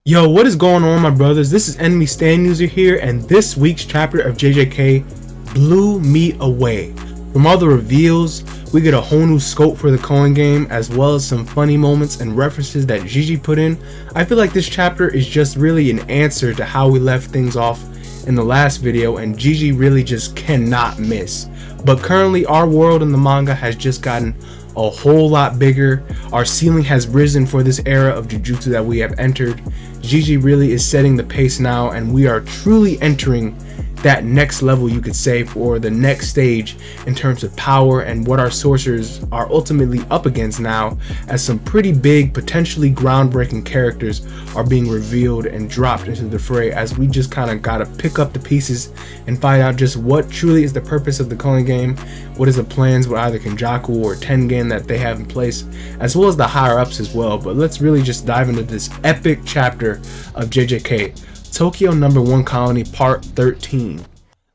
Yo, what is going on, my brothers? This is Enemy Stand User here, and this week's chapter of JJK blew me away. From all the reveals, we get a whole new scope for the Culling game, as well as some funny moments and references that Gigi put in. I feel like this chapter is just really an answer to how we left things off in the last video, and Gigi really just cannot miss. But currently, our world in the manga has just gotten a whole lot bigger. Our ceiling has risen for this era of Jujutsu that we have entered. Gigi really is setting the pace now, and we are truly entering that next level, you could say, for the next stage in terms of power and what our sorcerers are ultimately up against now, as some pretty big, potentially groundbreaking characters are being revealed and dropped into the fray, as we just kind of gotta pick up the pieces and find out just what truly is the purpose of the Culling game, what is the plans with either Kenjaku or Tengen that they have in place, as well as the higher ups as well. But let's really just dive into this epic chapter of JJK. Tokyo Number 1 Colony Part 13.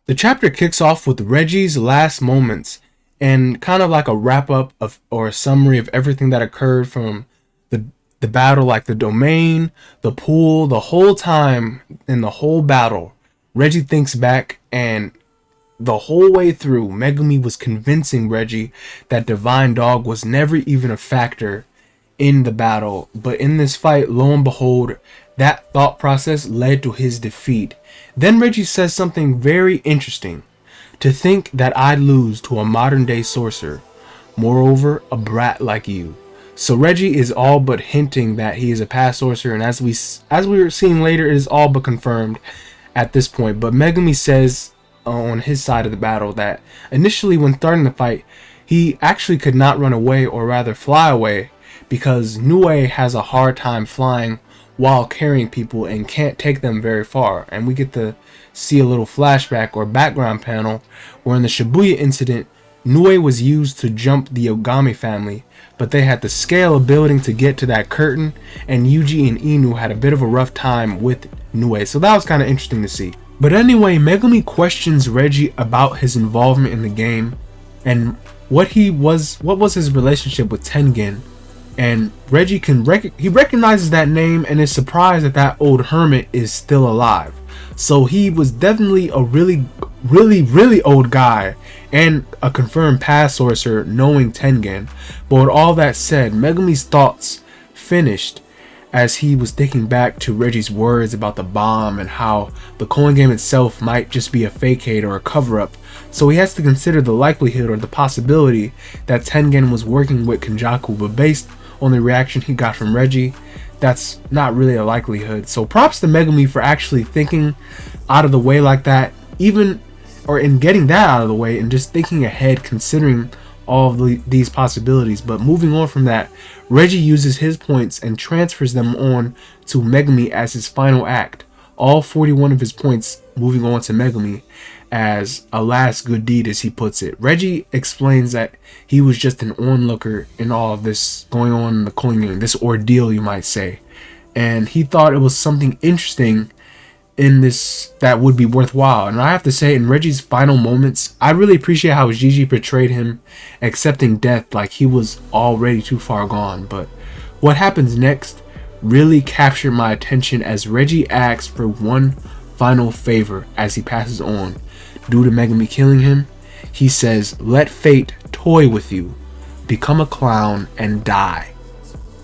The chapter kicks off with Reggies' last moments and kind of like a wrap up of or a summary of everything that occurred from the battle, like the domain, the pool, the whole time in the whole battle. Reggie thinks back, and the whole way through, Megumi was convincing Reggie that Divine Dog was never even a factor in the battle, but in this fight, lo and behold, that thought process led to his defeat. Then Reggie says something very interesting. To think that I'd lose to a modern day sorcerer, moreover a brat like you. So Reggie is all but hinting that he is a past sorcerer, and as we were seeing later, it is all but confirmed at this point. But Megumi says on his side of the battle that initially when starting the fight, he actually could not run away, or rather fly away, because Nue has a hard time flying while carrying people and can't take them very far. And we get to see a little flashback or background panel where in the Shibuya incident, Nue was used to jump the Ogami family, but they had to scale a building to get to that curtain, and Yuji and Inu had a bit of a rough time with Nue, so that was kind of interesting to see. But anyway, Megumi questions Reggie about his involvement in the game and what was his relationship with Tengen. And Reggie he recognizes that name and is surprised that that old hermit is still alive. So he was definitely a really old guy and a confirmed past sorcerer, knowing Tengen. But with all that said, Megumi's thoughts finished as he was thinking back to Reggie's words about the bomb and how the Culling game itself might just be a facade or a cover-up. So he has to consider the likelihood or the possibility that Tengen was working with Kenjaku, but based on the reaction he got from Reggie, that's not really a likelihood. So props to Megumi for actually thinking out of the way like that, in getting that out of the way and just thinking ahead, considering all of these possibilities. But moving on from that, Reggie uses his points and transfers them on to Megumi as his final act. All 41 of his points moving on to Megumi as a last good deed, as he puts it. Reggie explains that he was just an onlooker in all of this going on in the Culling game, this ordeal, you might say, and he thought it was something interesting in this that would be worthwhile. And I have to say, in Reggie's final moments, I really appreciate how Gigi portrayed him accepting death like he was already too far gone. But what happens next really captured my attention, as Reggie asks for one final favor as he passes on. Due to Megumi killing him, he says, "Let fate toy with you, become a clown and die."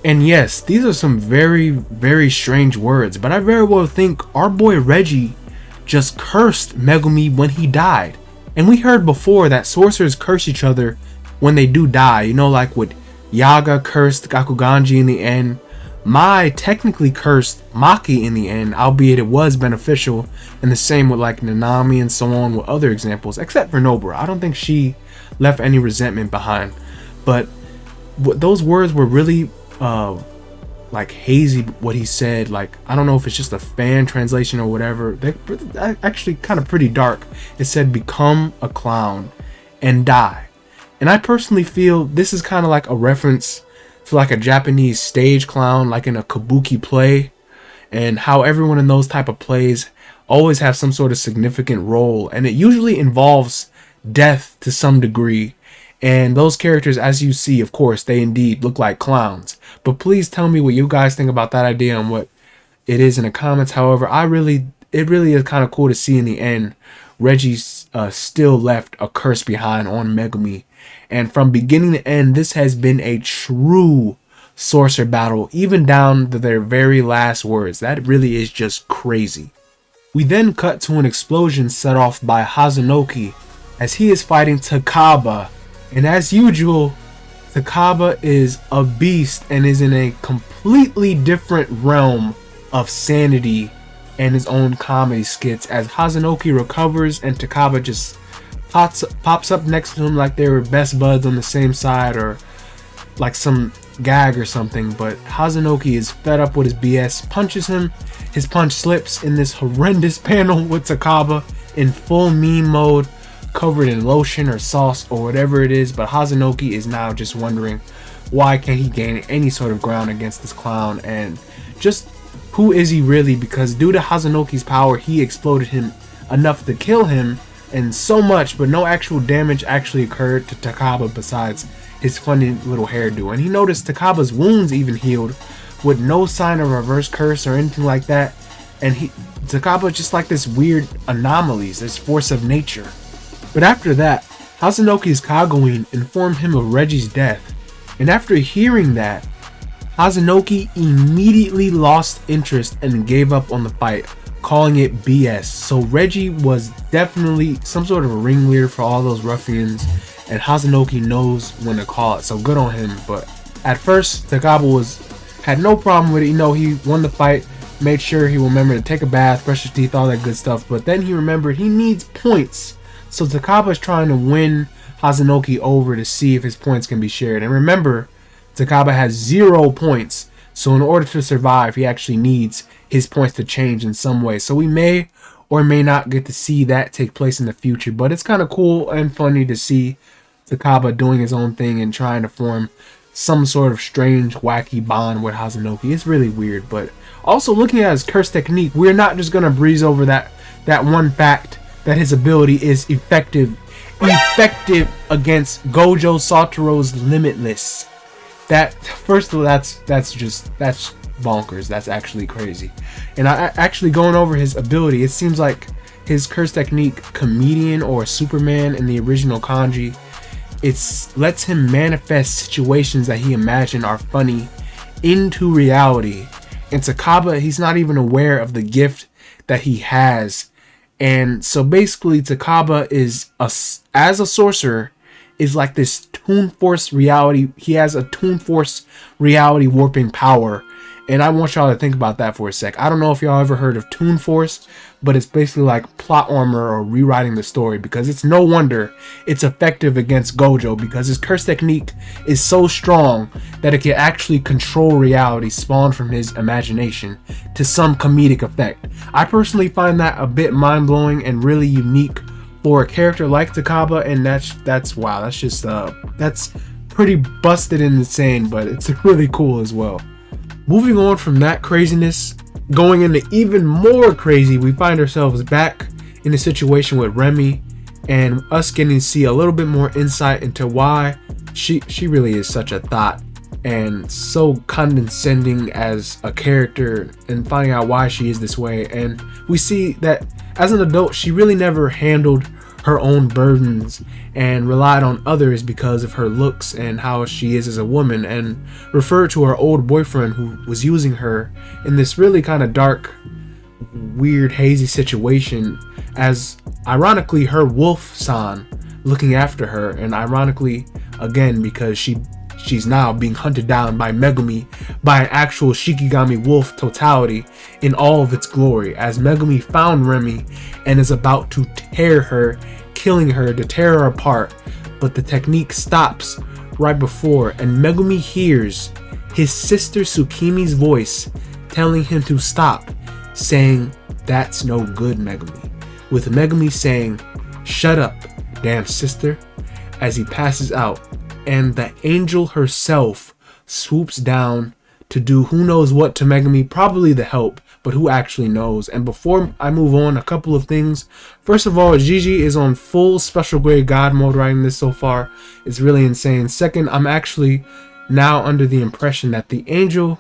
And yes, these are some very strange words, but I very well think our boy Reggie just cursed Megumi when he died. And we heard before that sorcerers curse each other when they do die, you know, like with Yaga cursed Gakuganji in the end. Mai technically cursed Maki in the end, albeit it was beneficial, and the same with like Nanami and so on with other examples, except for Nobara. I don't think she left any resentment behind. But those words were really like hazy, what he said. Like, I don't know if it's just a fan translation or whatever. They're actually kind of pretty dark. It said, "Become a clown and die." And I personally feel this is kind of like a reference to like a Japanese stage clown, like in a kabuki play, and how everyone in those type of plays always have some sort of significant role, and it usually involves death to some degree. And those characters, as you see, of course, they indeed look like clowns. But please tell me what you guys think about that idea and what it is in the comics. However, it really is kind of cool to see in the end, Reggies still left a curse behind on Megumi. And from beginning to end, this has been a true sorcerer battle, even down to their very last words. That really is just crazy. We then cut to an explosion set off by Hazanoki as he is fighting Takaba. And as usual, Takaba is a beast and is in a completely different realm of sanity and his own comedy skits as Hazanoki recovers and Takaba just pops up next to him like they were best buds on the same side or like some gag or something. But Hazanoki is fed up with his BS, punches him. His punch slips in this horrendous panel with Takaba in full meme mode, covered in lotion or sauce or whatever it is. But Hazanoki is now just wondering why can't he gain any sort of ground against this clown, and just who is he really, because due to Hazanoki's power he exploded him enough to kill him and so much, but no actual damage actually occurred to Takaba besides his funny little hairdo. And he noticed Takaba's wounds even healed with no sign of reverse curse or anything like that, and Takaba just like this weird anomalies, this force of nature. But after that, Hazanoki's Kagouin informed him of Reggies' death, and after hearing that, Hazanoki immediately lost interest and gave up on the fight, calling it BS. So Reggie was definitely some sort of a ringleader for all those ruffians, and Hazanoki knows when to call it, so good on him. But at first, Takaba had no problem with it. You know, he won the fight, made sure he remembered to take a bath, brush his teeth, all that good stuff. But then he remembered he needs points. So Takaba is trying to win Hazanoki over to see if his points can be shared. And remember, Takaba has 0 points. So in order to survive, he actually needs his points to change in some way. So we may or may not get to see that take place in the future. But it's kind of cool and funny to see Takaba doing his own thing and trying to form some sort of strange, wacky bond with Hazanoki. It's really weird. But also looking at his curse technique, we're not just going to breeze over that one fact that his ability is effective against Gojo Satoru's Limitless. That, first of all, that's bonkers. That's actually crazy. And I actually going over his ability, it seems like his curse technique, Comedian or Superman in the original kanji, it lets him manifest situations that he imagined are funny into reality. And Takaba, he's not even aware of the gift that he has. And so basically Takaba is as a sorcerer is like this Toon Force reality. He has a Toon Force reality warping power. And I want y'all to think about that for a sec. I don't know if y'all ever heard of Toon Force, but it's basically like plot armor or rewriting the story, because it's no wonder it's effective against Gojo, because his curse technique is so strong that it can actually control reality spawned from his imagination to some comedic effect. I personally find that a bit mind-blowing and really unique for a character like Takaba, and that's wow, that's just that's pretty busted and insane, but it's really cool as well. Moving on from that craziness, going into even more crazy, we find ourselves back in a situation with Remy and us getting to see a little bit more insight into why she really is such a thought and so condescending as a character, and finding out why she is this way. And we see that as an adult, she really never handled her own burdens and relied on others because of her looks and how she is as a woman, and referred to her old boyfriend who was using her in this really kind of dark, weird, hazy situation as ironically her wolf-san looking after her. And ironically again, because she's now being hunted down by Megumi, by an actual Shikigami wolf totality in all of its glory, as Megumi found Remy and is about to tear her, killing her to tear her apart. But the technique stops right before, and Megumi hears his sister Tsukimi's voice telling him to stop, saying, "That's no good, Megumi," with Megumi saying, "Shut up, damn sister," as he passes out. And the angel herself swoops down to do who knows what to Megumi, probably the help, but who actually knows. And before I move on, a couple of things. First of all, Gigi is on full special grade God mode writing this so far. It's really insane. Second, I'm actually now under the impression that the angel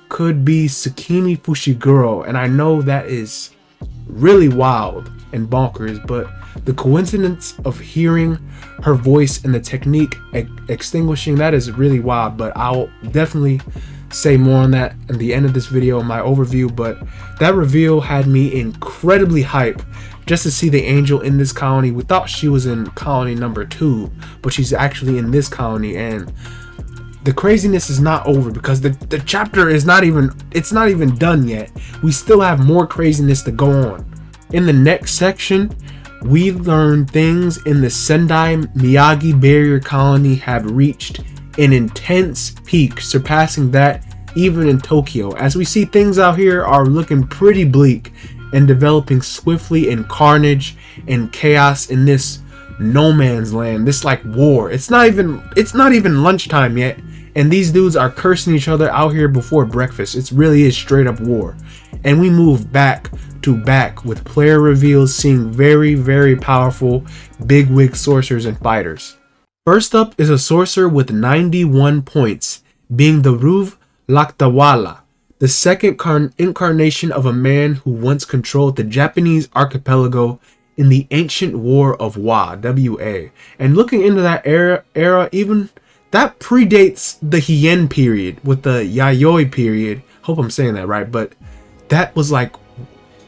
could be Tsukimi Fushiguro, and I know that is really wild and bonkers, but the coincidence of hearing her voice and the technique extinguishing, that is really wild. But I'll definitely say more on that at the end of this video in my overview. But that reveal had me incredibly hype just to see the angel in this colony. We thought she was in colony number 2, but she's actually in this colony, and the craziness is not over because the chapter is not even done yet. We still have more craziness to go on. In the next section, we learn things in the Sendai Miyagi barrier colony have reached an intense peak, surpassing that even in Tokyo. As we see, things out here are looking pretty bleak and developing swiftly in carnage and chaos in this no man's land, this like war. It's not even lunchtime yet, and these dudes are cursing each other out here before breakfast. It really is straight up war. And we move back to back with player reveals, seeing very, very powerful bigwig sorcerers and fighters. First up is a sorcerer with 91 points, being the Ruv Laktawala, the second incarnation of a man who once controlled the Japanese archipelago in the ancient war of Wa, W-A. And looking into that era, even that predates the Heian period with the Yayoi period. Hope I'm saying that right, but that was like,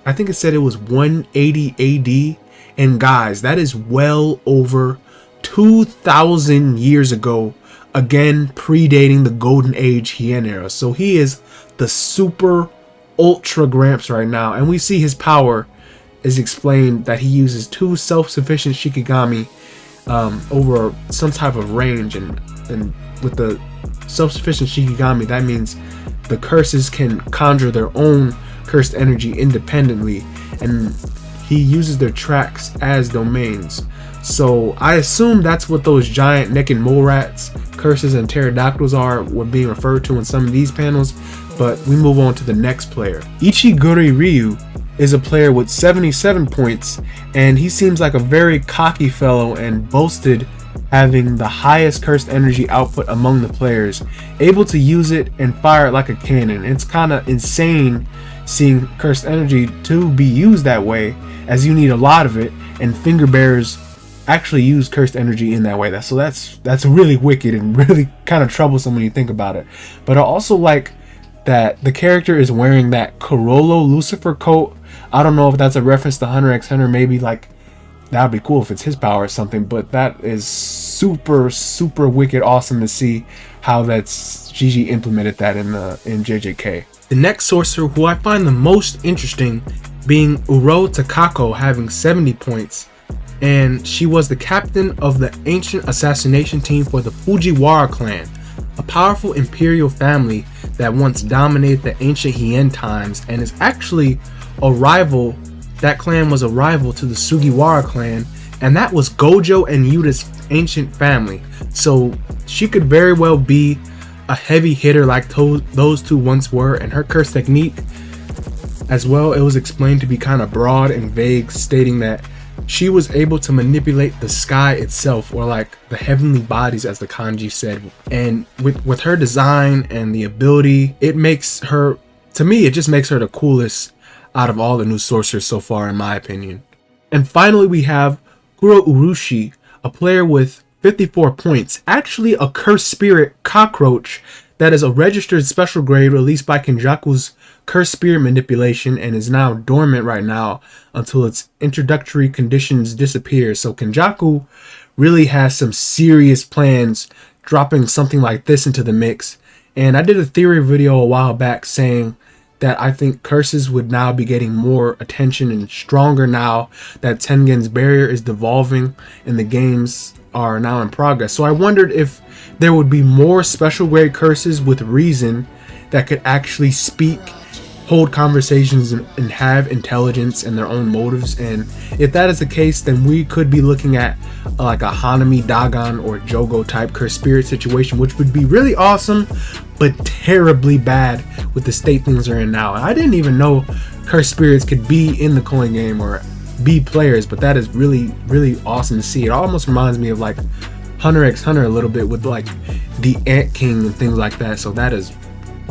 I think it said it was 180 AD. And guys, that is well over 2,000 years ago. Again, predating the Golden Age Heian era. So he is the super ultra Gramps right now. And we see his power is explained that he uses 2 self-sufficient Shikigami over some type of range. And with the self-sufficient Shikigami, that means the curses can conjure their own cursed energy independently, and he uses their tracks as domains. So I assume that's what those giant naked mole rats, curses, and pterodactyls are being referred to in some of these panels. But we move on to the next player. Ichiguri Ryu is a player with 77 points, and he seems like a very cocky fellow and boasted having the highest cursed energy output among the players, able to use it and fire it like a cannon. It's kind of insane seeing cursed energy to be used that way, as you need a lot of it, and finger bearers actually use cursed energy in that way. That's really wicked and really kind of troublesome when you think about it. But I also like that the character is wearing that Corollo Lucifer coat. I don't know if that's a reference to Hunter x Hunter, maybe like that would be cool if it's his power or something, but that is super wicked awesome to see how that's GG implemented that in JJK. The next sorcerer who I find the most interesting being Uro Takako, having 70 points, and she was the captain of the ancient assassination team for the Fujiwara clan, a powerful imperial family that once dominated the ancient Heian times, and is actually a rival. That clan was a rival to the Sugiwara clan, and that was Gojo and Yuda's ancient family. So she could very well be a heavy hitter like those two once were. And her curse technique as well, it was explained to be kind of broad and vague, stating that she was able to manipulate the sky itself, or like the heavenly bodies as the kanji said. And with her design and the ability, it makes her, to me, it just makes her the coolest out of all the new sorcerers so far, in my opinion. And finally, we have Kuro Urushi, a player with 54 points, actually a cursed spirit cockroach that is a registered special grade released by Kenjaku's cursed spirit manipulation, and is now dormant right now until its introductory conditions disappear. So Kenjaku really has some serious plans dropping something like this into the mix. And I did a theory video a while back saying that I think curses would now be getting more attention and stronger now that Tengen's barrier is devolving and the games are now in progress. So I wondered if there would be more special grade curses with reason that could actually speak, hold conversations, and have intelligence and their own motives. And if that is the case, then we could be looking at like a Hanami Dagon or Jogo type cursed spirit situation, which would be really awesome but terribly bad with the state things are in now. And I didn't even know cursed spirits could be in the Culling game or be players, but that is really awesome to see. It almost reminds me of like Hunter x Hunter a little bit, with like the Ant King and things like that. So that is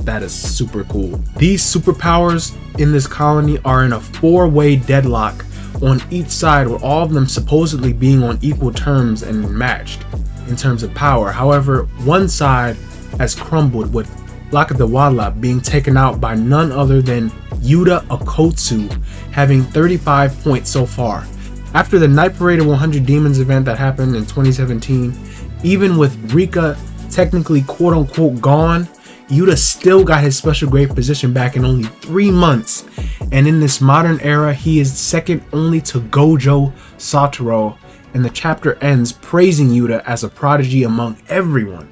thought that is super cool. These superpowers in this colony are in a 4-way deadlock on each side, with all of them supposedly being on equal terms and matched in terms of power. However, one side has crumbled, with Lakadawala being taken out by none other than Yuda Akotsu, having 35 points so far. After the Night Parade of 100 Demons event that happened in 2017, even with Rika technically quote-unquote gone, Yuda still got his special grade position back in only 3 months, and in this modern era he is second only to Gojo Satoru, and the chapter ends praising Yuda as a prodigy among everyone.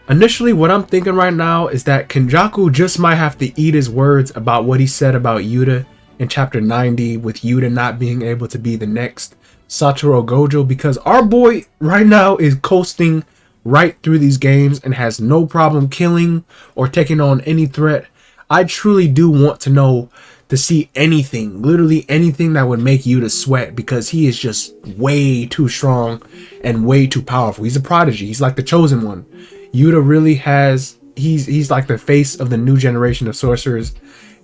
Initially, what I'm thinking right now is that Kenjaku just might have to eat his words about what he said about Yuda in chapter 90, with Yuda not being able to be the next Satoru Gojo, because our boy right now is coasting right through these games and has no problem killing or taking on any threat. I truly do want to see anything, literally anything that would make Yuda sweat, because he is just way too strong and way too powerful. He's a prodigy. He's like the chosen one. Yuda really he's like the face of the new generation of sorcerers,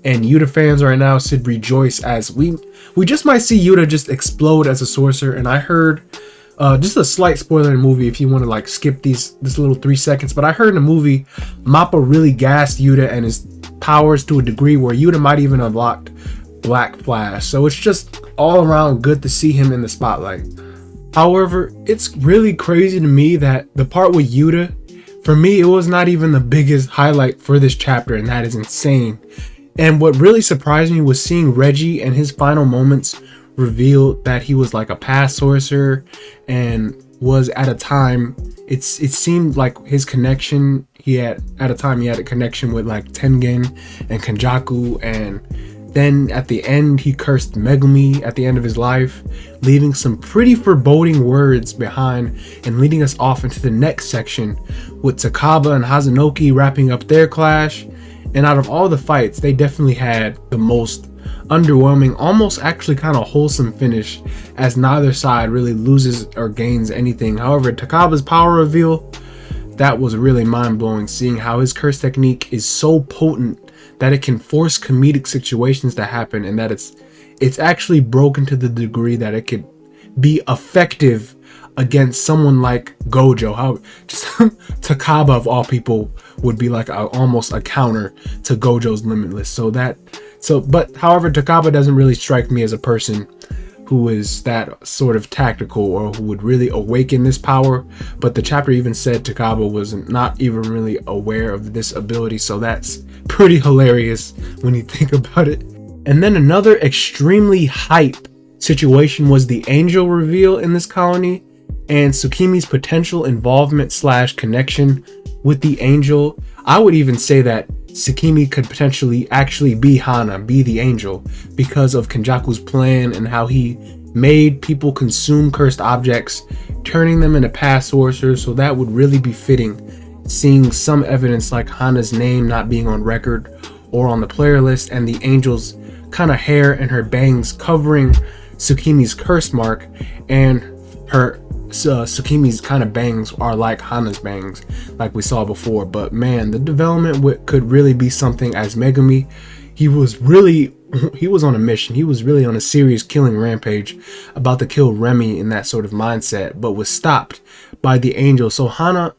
and Yuda fans right now should rejoice, as we just might see Yuda just explode as a sorcerer. And I heard, just a slight spoiler in the movie if you want to like skip this little 3 seconds, but I heard in the movie Mappa really gassed Yuda and his powers to a degree where Yuda might even unlocked Black Flash. So it's just all around good to see him in the spotlight. However, it's really crazy to me that the part with Yuda, for me, it was not even the biggest highlight for this chapter, and that is insane. And what really surprised me was seeing Reggie and his final moments reveal that he was like a past sorcerer, and was at a time, it seemed like his connection, he had a connection with like Tengen and Kenjaku, and then at the end he cursed Megumi at the end of his life, leaving some pretty foreboding words behind and leading us off into the next section with Takaba and Hazanoki wrapping up their clash. And out of all the fights, they definitely had the most underwhelming, almost actually kind of wholesome finish, as neither side really loses or gains anything. However, Takaba's power reveal, that was really mind-blowing, seeing how his curse technique is so potent that it can force comedic situations to happen, and that it's actually broken to the degree that it could be effective against someone like Gojo. How just Takaba of all people would be like almost a counter to Gojo's Limitless. But however, Takaba doesn't really strike me as a person who is that sort of tactical or who would really awaken this power. But the chapter even said Takaba was not even really aware of this ability, so that's pretty hilarious when you think about it. And then another extremely hype situation was the angel reveal in this colony, and Tsukimi's potential involvement / connection with the angel. I would even say that Tsukimi could potentially actually be Hana, be the angel, because of Kenjaku's plan and how he made people consume cursed objects, turning them into past sorcerers. So that would really be fitting, seeing some evidence like Hana's name not being on record or on the player list, and the angel's kind of hair and her bangs covering Tsukimi's curse mark, and her Tsukimi's kind of bangs are like Hana's bangs, like we saw before. But man, the development could really be something, as Megumi, he was on a mission. He was really on a serious killing rampage, about to kill Remy in that sort of mindset, but was stopped by the angel. So Hana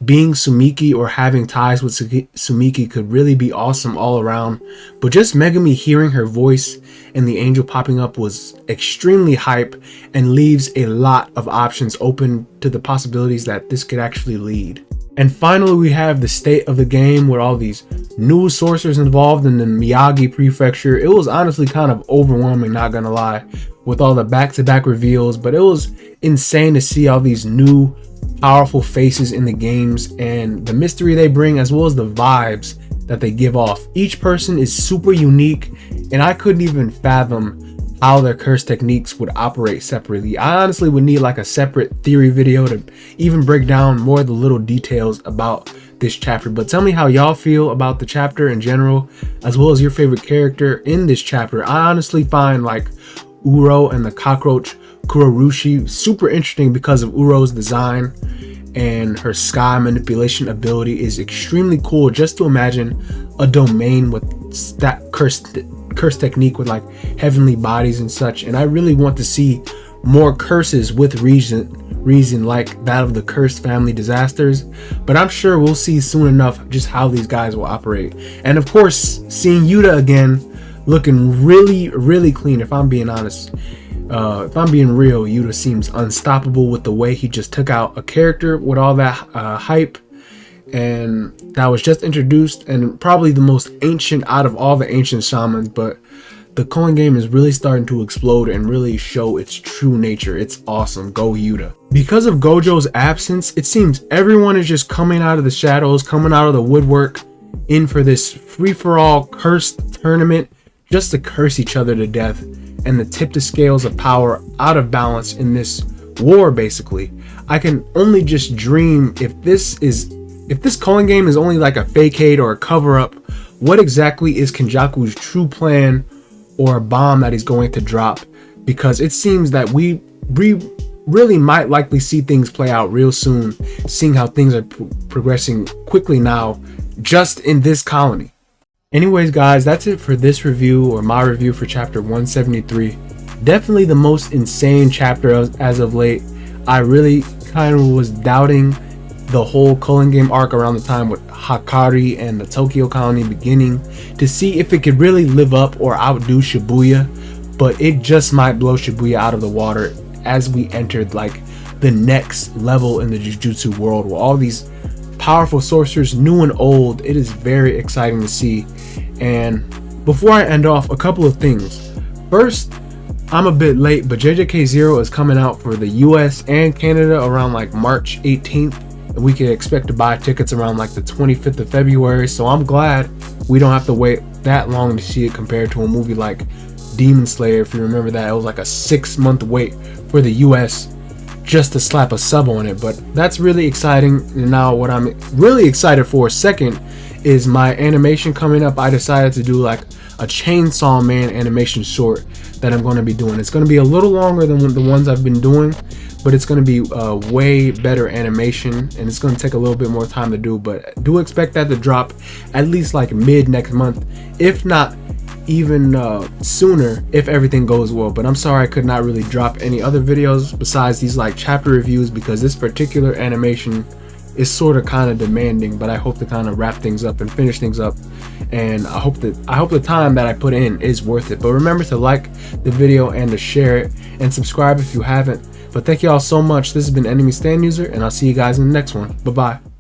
being Sumiki or having ties with Sumiki could really be awesome all around. But just Megumi hearing her voice and the angel popping up was extremely hype, and leaves a lot of options open to the possibilities that this could actually lead. And finally, we have the state of the game with all these new sorcerers involved in the Miyagi prefecture. It was honestly kind of overwhelming, not gonna lie, with all the back-to-back reveals, but it was insane to see all these new powerful faces in the games and the mystery they bring, as well as the vibes that they give off. Each person is super unique, and I couldn't even fathom how their curse techniques would operate separately. I honestly would need like a separate theory video to even break down more of the little details about this chapter. But tell me how y'all feel about the chapter in general, as well as your favorite character in this chapter. I honestly find like Uro and the cockroach Kurorushi super interesting because of Uro's design, and her sky manipulation ability is extremely cool. Just to imagine a domain with that curse technique with like heavenly bodies and such, and I really want to see more curses with reason like that of the cursed family disasters, but I'm sure we'll see soon enough just how these guys will operate. And of course, seeing Yuda again looking really clean. If I'm being honest, if I'm being real, Yuda seems unstoppable with the way he just took out a character with all that hype, and that was just introduced, and probably the most ancient out of all the ancient shamans. But the Culling game is really starting to explode and really show its true nature. It's awesome. Go Yuda. Because of Gojo's absence, it seems everyone is just coming out of the shadows, coming out of the woodwork, in for this free-for-all cursed tournament, just to curse each other to death and to tip the scales of power out of balance in this war. Basically, I can only just dream if this Culling game is only like a facade or a cover-up. What exactly is Kenjaku's true plan, or a bomb that he's going to drop? Because it seems that we really might likely see things play out real soon, seeing how things are progressing quickly now just in this colony. Anyways guys, that's it for this review, or my review for chapter 173. Definitely the most insane chapter as of late. I really kind of was doubting the whole Culling game arc around the time with Hakari and the Tokyo colony beginning, to see if it could really live up or outdo Shibuya, but it just might blow Shibuya out of the water as we entered like the next level in the Jujutsu world, with all these powerful sorcerers, new and old. It is very exciting to see. And before I end off, a couple of things. First, I'm a bit late, but JJK 0 is coming out for the US and Canada around like March 18th. And we can expect to buy tickets around like the 25th of February. So I'm glad we don't have to wait that long to see it, compared to a movie like Demon Slayer. If you remember that, it was like a 6-month wait for the US just to slap a sub on it. But that's really exciting. And now what I'm really excited for second is my animation coming up. I decided to do like a Chainsaw Man animation short that I'm going to be doing. It's going to be a little longer than the ones I've been doing, but it's going to be way better animation, and it's going to take a little bit more time to do. But do expect that to drop at least like mid next month, if not even sooner, if everything goes well. But I'm sorry I could not really drop any other videos besides these like chapter reviews, because this particular animation is sort of kind of demanding. But I hope to kind of wrap things up and finish things up, and I hope the time that I put in is worth it. But remember to like the video and to share it, and subscribe if you haven't. But thank you all so much. This has been Enemy Stand User, and I'll see you guys in the next one. Bye bye.